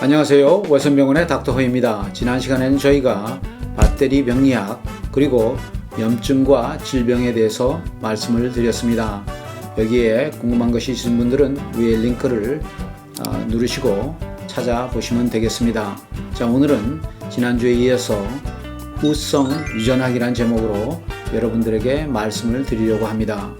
안녕하세요. 월선병원의 닥터호입니다. 지난 시간에는 저희가 배터리 병리학 그리고 염증과 질병에 대해서 말씀을 드렸습니다. 여기에 궁금한 것이 있으신 분들은 위에 링크를 누르시고 찾아보시면 되겠습니다. 자, 오늘은 지난주에 이어서 후성 유전학이라는 제목으로 여러분들에게 말씀을 드리려고 합니다.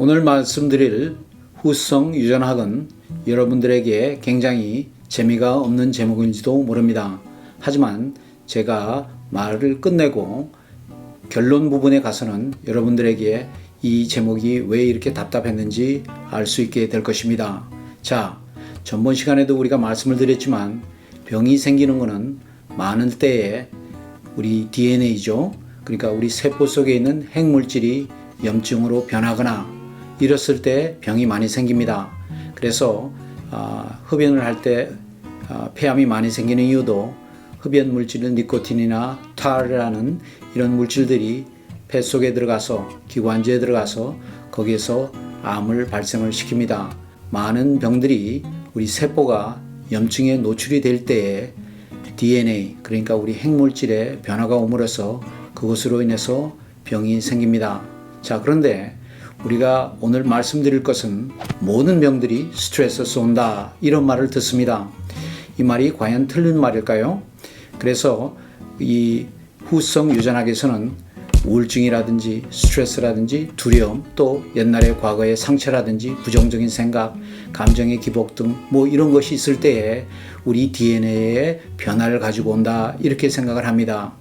오늘 말씀드릴 후성 유전학은 여러분들에게 굉장히 재미가 없는 제목인지도 모릅니다. 하지만 제가 말을 끝내고 결론 부분에 가서는 여러분들에게 이 제목이 왜 이렇게 답답했는지 알 수 있게 될 것입니다. 자, 전번 시간에도 우리가 말씀을 드렸지만 병이 생기는 것은 많은 때에 우리 DNA죠. 그러니까 우리 세포 속에 있는 핵물질이 염증으로 변하거나 이랬을 때 병이 많이 생깁니다. 그래서 흡연을 할 때 폐암이 많이 생기는 이유도 흡연 물질은 니코틴이나 타르라는 이런 물질들이 폐 속에 들어가서 기관지에 들어가서 거기에서 암을 발생을 시킵니다. 많은 병들이 우리 세포가 염증에 노출이 될 때에 DNA 그러니까 우리 핵물질의 변화가 오므로써 그것으로 인해서 병이 생깁니다. 자, 그런데 우리가 오늘 말씀드릴 것은 모든 병들이 스트레스에서 온다 이런 말을 듣습니다. 이 말이 과연 틀린 말일까요? 그래서 이 후성 유전학에서는 우울증이라든지 스트레스라든지 두려움 또 옛날의 과거의 상처라든지 부정적인 생각, 감정의 기복 등 이런 것이 있을 때에 우리 DNA의 변화를 가지고 온다 이렇게 생각을 합니다.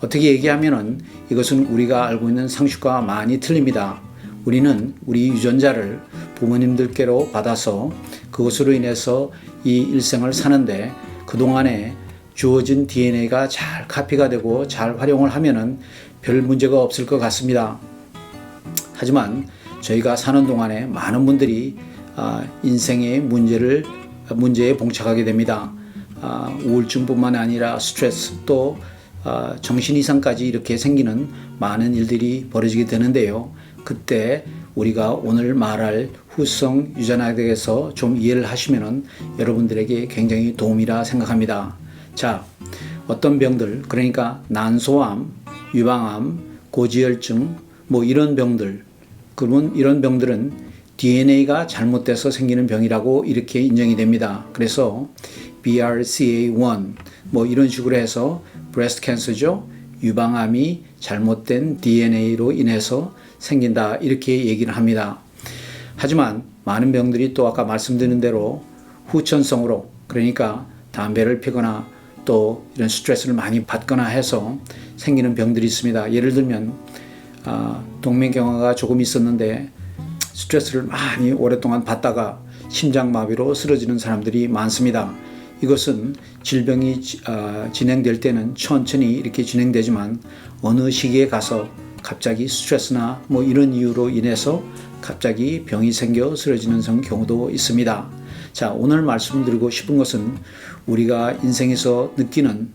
어떻게 얘기하면은 이것은 우리가 알고 있는 상식과 많이 틀립니다. 우리는 우리 유전자를 부모님들께로 받아서 그것으로 인해서 이 일생을 사는데 그동안에 주어진 DNA가 잘 카피가 되고 잘 활용을 하면은 별 문제가 없을 것 같습니다. 하지만 저희가 사는 동안에 많은 분들이 인생의 문제에 봉착하게 됩니다. 우울증뿐만 아니라 스트레스 또 정신 이상까지 이렇게 생기는 많은 일들이 벌어지게 되는데요. 그때 우리가 오늘 말할 후성 유전학에 대해서 좀 이해를 하시면은 여러분들에게 굉장히 도움이라 생각합니다. 자, 어떤 병들, 그러니까 난소암, 유방암, 고지혈증, 이런 병들, 그러면 이런 병들은 DNA가 잘못돼서 생기는 병이라고 이렇게 인정이 됩니다. 그래서 BRCA1 이런 식으로 해서 브레스트 캔서죠. 유방암이 잘못된 DNA로 인해서 생긴다 이렇게 얘기를 합니다. 하지만 많은 병들이 또 아까 말씀드린 대로 후천성으로 그러니까 담배를 피거나 또 이런 스트레스를 많이 받거나 해서 생기는 병들이 있습니다. 예를 들면 동맥경화가 조금 있었는데 스트레스를 많이 오랫동안 받다가 심장마비로 쓰러지는 사람들이 많습니다. 이것은 질병이 진행될 때는 천천히 이렇게 진행되지만 어느 시기에 가서 갑자기 스트레스나 이런 이유로 인해서 갑자기 병이 생겨 쓰러지는 경우도 있습니다. 자, 오늘 말씀드리고 싶은 것은 우리가 인생에서 느끼는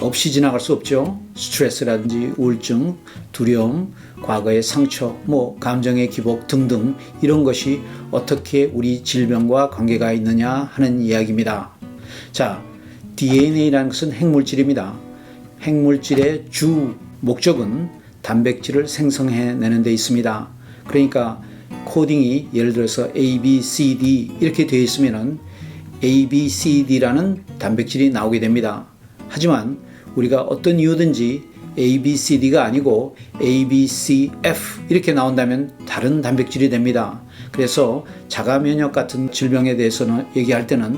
없이 지나갈 수 없죠. 스트레스라든지 우울증, 두려움, 과거의 상처, 감정의 기복 등등 이런 것이 어떻게 우리 질병과 관계가 있느냐 하는 이야기입니다. 자, DNA라는 것은 핵물질입니다. 핵물질의 주 목적은 단백질을 생성해내는 데 있습니다. 그러니까 코딩이 예를 들어서 A, B, C, D 이렇게 되어 있으면 A, B, C, D라는 단백질이 나오게 됩니다. 하지만 우리가 어떤 이유든지 A, B, C, D가 아니고 A, B, C, F 이렇게 나온다면 다른 단백질이 됩니다. 그래서 자가면역 같은 질병에 대해서는 얘기할 때는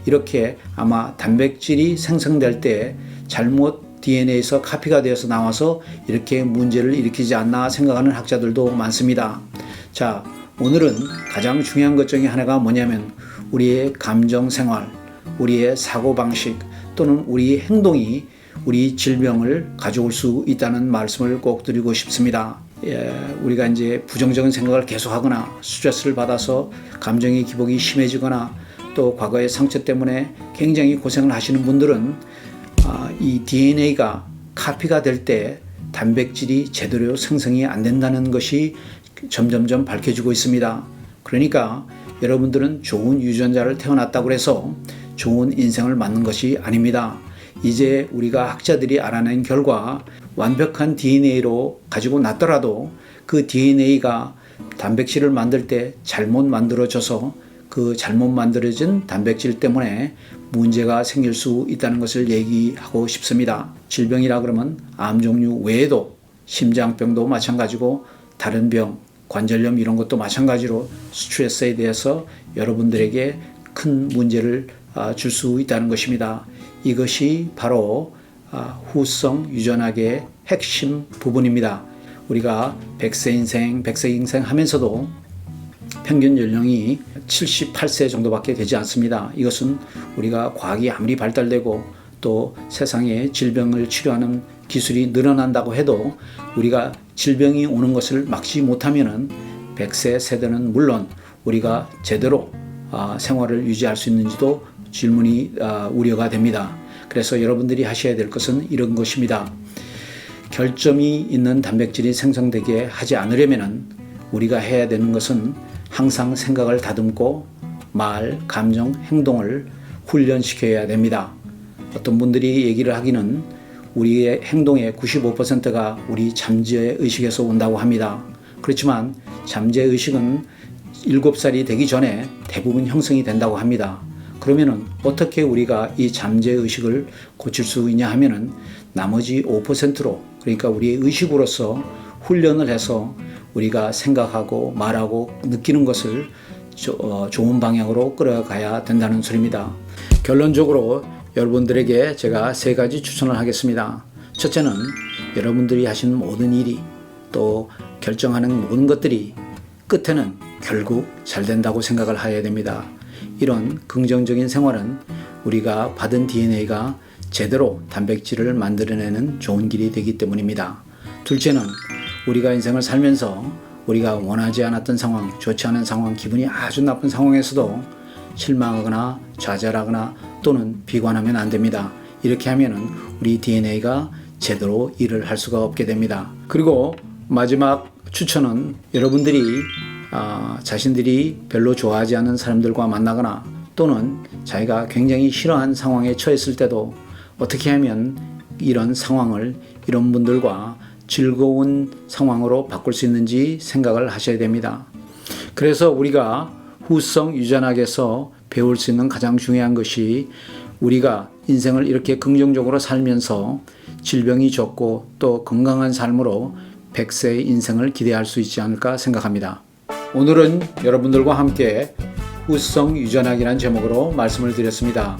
이렇게 아마 단백질이 생성될 때 잘못 DNA에서 카피가 되어서 나와서 이렇게 문제를 일으키지 않나 생각하는 학자들도 많습니다. 자, 오늘은 가장 중요한 것 중에 하나가 뭐냐면 우리의 감정생활, 우리의 사고방식 또는 우리의 행동이 우리 질병을 가져올 수 있다는 말씀을 꼭 드리고 싶습니다. 우리가 이제 부정적인 생각을 계속하거나 스트레스를 받아서 감정의 기복이 심해지거나 또 과거의 상처 때문에 굉장히 고생을 하시는 분들은 이 DNA가 카피가 될 때 단백질이 제대로 생성이 안 된다는 것이 점점점 밝혀지고 있습니다. 그러니까 여러분들은 좋은 유전자를 태어났다고 해서 좋은 인생을 맞는 것이 아닙니다. 이제 우리가 학자들이 알아낸 결과 완벽한 DNA로 가지고 났더라도 그 DNA가 단백질을 만들 때 잘못 만들어져서 그 잘못 만들어진 단백질 때문에 문제가 생길 수 있다는 것을 얘기하고 싶습니다. 질병이라 그러면 암 종류 외에도 심장병도 마찬가지고 다른 병, 관절염 이런 것도 마찬가지로 스트레스에 대해서 여러분들에게 큰 문제를 줄 수 있다는 것입니다. 이것이 바로 후성 유전학의 핵심 부분입니다. 우리가 100세 인생, 100세 인생 하면서도 평균 연령이 78세 정도밖에 되지 않습니다. 이것은 우리가 과학이 아무리 발달되고 또 세상에 질병을 치료하는 기술이 늘어난다고 해도 우리가 질병이 오는 것을 막지 못하면은 100세 세대는 물론 우리가 제대로 생활을 유지할 수 있는지도 질문이 우려가 됩니다. 그래서 여러분들이 하셔야 될 것은 이런 것입니다. 결점이 있는 단백질이 생성되게 하지 않으려면은 우리가 해야 되는 것은 항상 생각을 다듬고 말, 감정, 행동을 훈련시켜야 됩니다. 어떤 분들이 얘기를 하기는 우리의 행동의 95%가 우리 잠재의식에서 온다고 합니다. 그렇지만 잠재의식은 7살이 되기 전에 대부분 형성이 된다고 합니다. 그러면은 어떻게 우리가 이 잠재의식을 고칠 수 있냐 하면은 나머지 5%로 그러니까 우리의 의식으로서 훈련을 해서 우리가 생각하고 말하고 느끼는 것을 좋은 방향으로 끌어가야 된다는 소리입니다. 결론적으로 여러분들에게 제가 3가지 추천을 하겠습니다. 첫째는 여러분들이 하시는 모든 일이 또 결정하는 모든 것들이 끝에는 결국 잘 된다고 생각을 해야 됩니다. 이런 긍정적인 생활은 우리가 받은 DNA가 제대로 단백질을 만들어내는 좋은 길이 되기 때문입니다. 둘째는 우리가 인생을 살면서 우리가 원하지 않았던 상황, 좋지 않은 상황, 기분이 아주 나쁜 상황에서도 실망하거나 좌절하거나 또는 비관하면 안 됩니다. 이렇게 하면은 우리 DNA가 제대로 일을 할 수가 없게 됩니다. 그리고 마지막 추천은 여러분들이 자신들이 별로 좋아하지 않는 사람들과 만나거나 또는 자기가 굉장히 싫어하는 상황에 처했을 때도 어떻게 하면 이런 상황을 이런 분들과 즐거운 상황으로 바꿀 수 있는지 생각을 하셔야 됩니다. 그래서 우리가 후성 유전학에서 배울 수 있는 가장 중요한 것이 우리가 인생을 이렇게 긍정적으로 살면서 질병이 적고 또 건강한 삶으로 100세의 인생을 기대할 수 있지 않을까 생각합니다. 오늘은 여러분들과 함께 후성 유전학이라는 제목으로 말씀을 드렸습니다.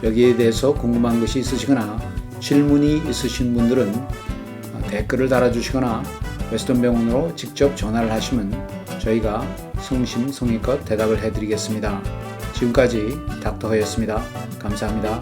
여기에 대해서 궁금한 것이 있으시거나 질문이 있으신 분들은 댓글을 달아주시거나 웨스턴병원으로 직접 전화를 하시면 저희가 성심성의껏 대답을 해드리겠습니다. 지금까지 닥터허였습니다. 감사합니다.